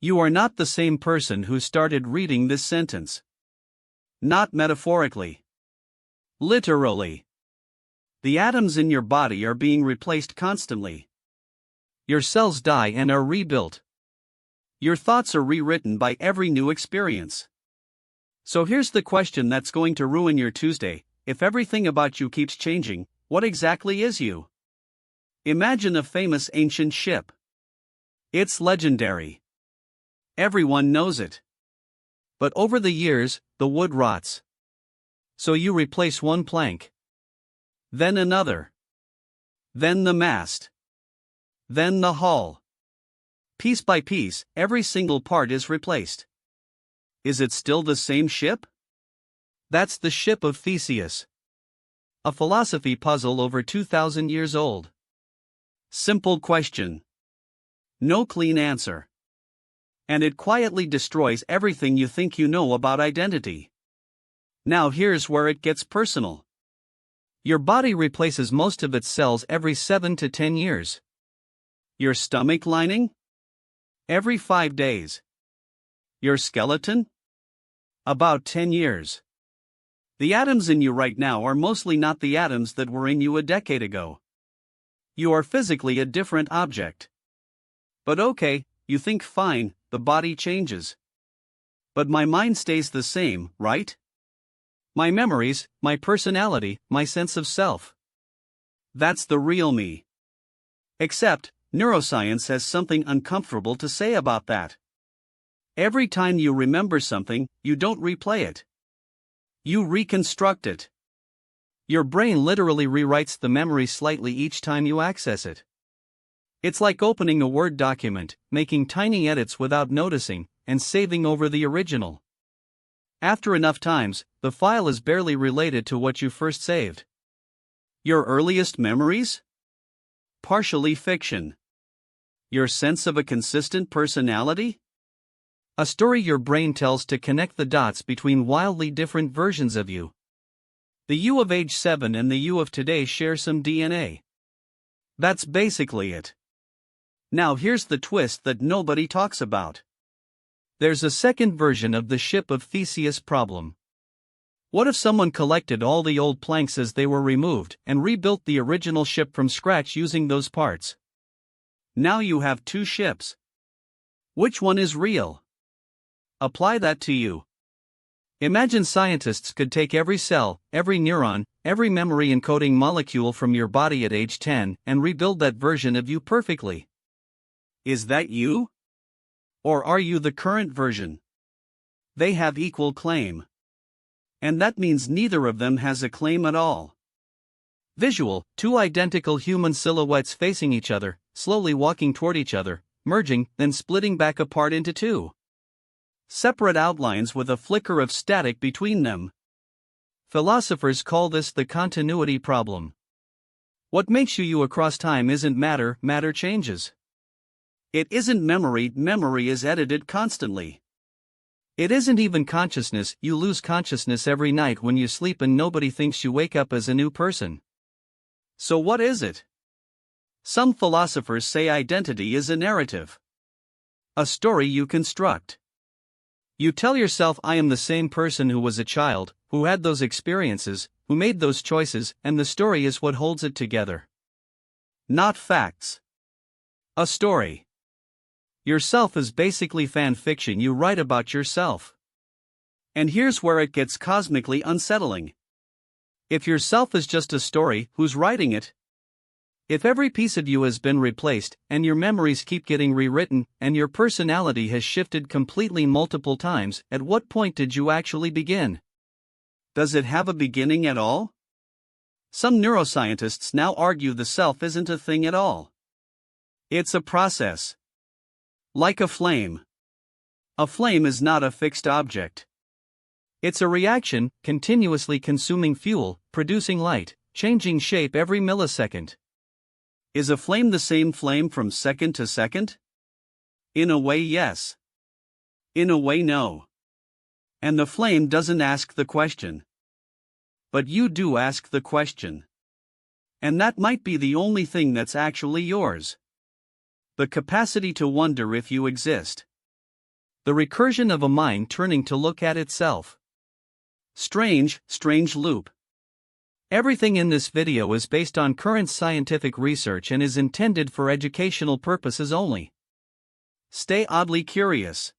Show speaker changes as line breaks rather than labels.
You are not the same person who started reading this sentence. Not metaphorically. Literally. The atoms in your body are being replaced constantly. Your cells die and are rebuilt. Your thoughts are rewritten by every new experience. So here's the question that's going to ruin your Tuesday: if everything about you keeps changing, what exactly is you? Imagine a famous ancient ship. It's legendary. Everyone knows it. But over the years, the wood rots. So you replace one plank. Then another. Then the mast. Then the hull. Piece by piece, every single part is replaced. Is it still the same ship? That's the Ship of Theseus. A philosophy puzzle over 2,000 years old. Simple question. No clean answer. And it quietly destroys everything you think you know about identity. Now here's where it gets personal. Your body replaces most of its cells every 7 to 10 years. Your stomach lining? Every 5 days. Your skeleton? About 10 years. The atoms in you right now are mostly not the atoms that were in you a decade ago. You are physically a different object. But okay, you think fine, the body changes. But my mind stays the same, right? My memories, my personality, my sense of self. That's the real me. Except, neuroscience has something uncomfortable to say about that. Every time you remember something, you don't replay it. You reconstruct it. Your brain literally rewrites the memory slightly each time you access it. It's like opening a Word document, making tiny edits without noticing, and saving over the original. After enough times, the file is barely related to what you first saved. Your earliest memories? Partially fiction. Your sense of a consistent personality? A story your brain tells to connect the dots between wildly different versions of you. The you of age 7 and the you of today share some DNA. That's basically it. Now here's the twist that nobody talks about. There's a second version of the Ship of Theseus problem. What if someone collected all the old planks as they were removed and rebuilt the original ship from scratch using those parts? Now you have two ships. Which one is real? Apply that to you. Imagine scientists could take every cell, every neuron, every memory encoding molecule from your body at age 10 and rebuild that version of you perfectly. Is that you? Or are you the current version? They have equal claim. And that means neither of them has a claim at all. Visual: two identical human silhouettes facing each other, slowly walking toward each other, merging, then splitting back apart into two. Separate outlines with a flicker of static between them. Philosophers call this the continuity problem. What makes you you across time isn't matter, matter changes. It isn't memory, memory is edited constantly. It isn't even consciousness, you lose consciousness every night when you sleep and nobody thinks you wake up as a new person. So what is it? Some philosophers say identity is a narrative. A story you construct. You tell yourself, I am the same person who was a child, who had those experiences, who made those choices, and the story is what holds it together. Not facts. A story. Yourself is basically fan fiction you write about yourself. And here's where it gets cosmically unsettling. If yourself is just a story, who's writing it? If every piece of you has been replaced, and your memories keep getting rewritten, and your personality has shifted completely multiple times, at what point did you actually begin? Does it have a beginning at all? Some neuroscientists now argue the self isn't a thing at all. It's a process. Like a flame. A flame is not a fixed object. It's a reaction, continuously consuming fuel, producing light, changing shape every millisecond. Is a flame the same flame from second to second? In a way, yes. In a way, no. And the flame doesn't ask the question. But you do ask the question. And that might be the only thing that's actually yours. The capacity to wonder if you exist. The recursion of a mind turning to look at itself. Strange loop. Everything in this video is based on current scientific research and is intended for educational purposes only. Stay oddly curious.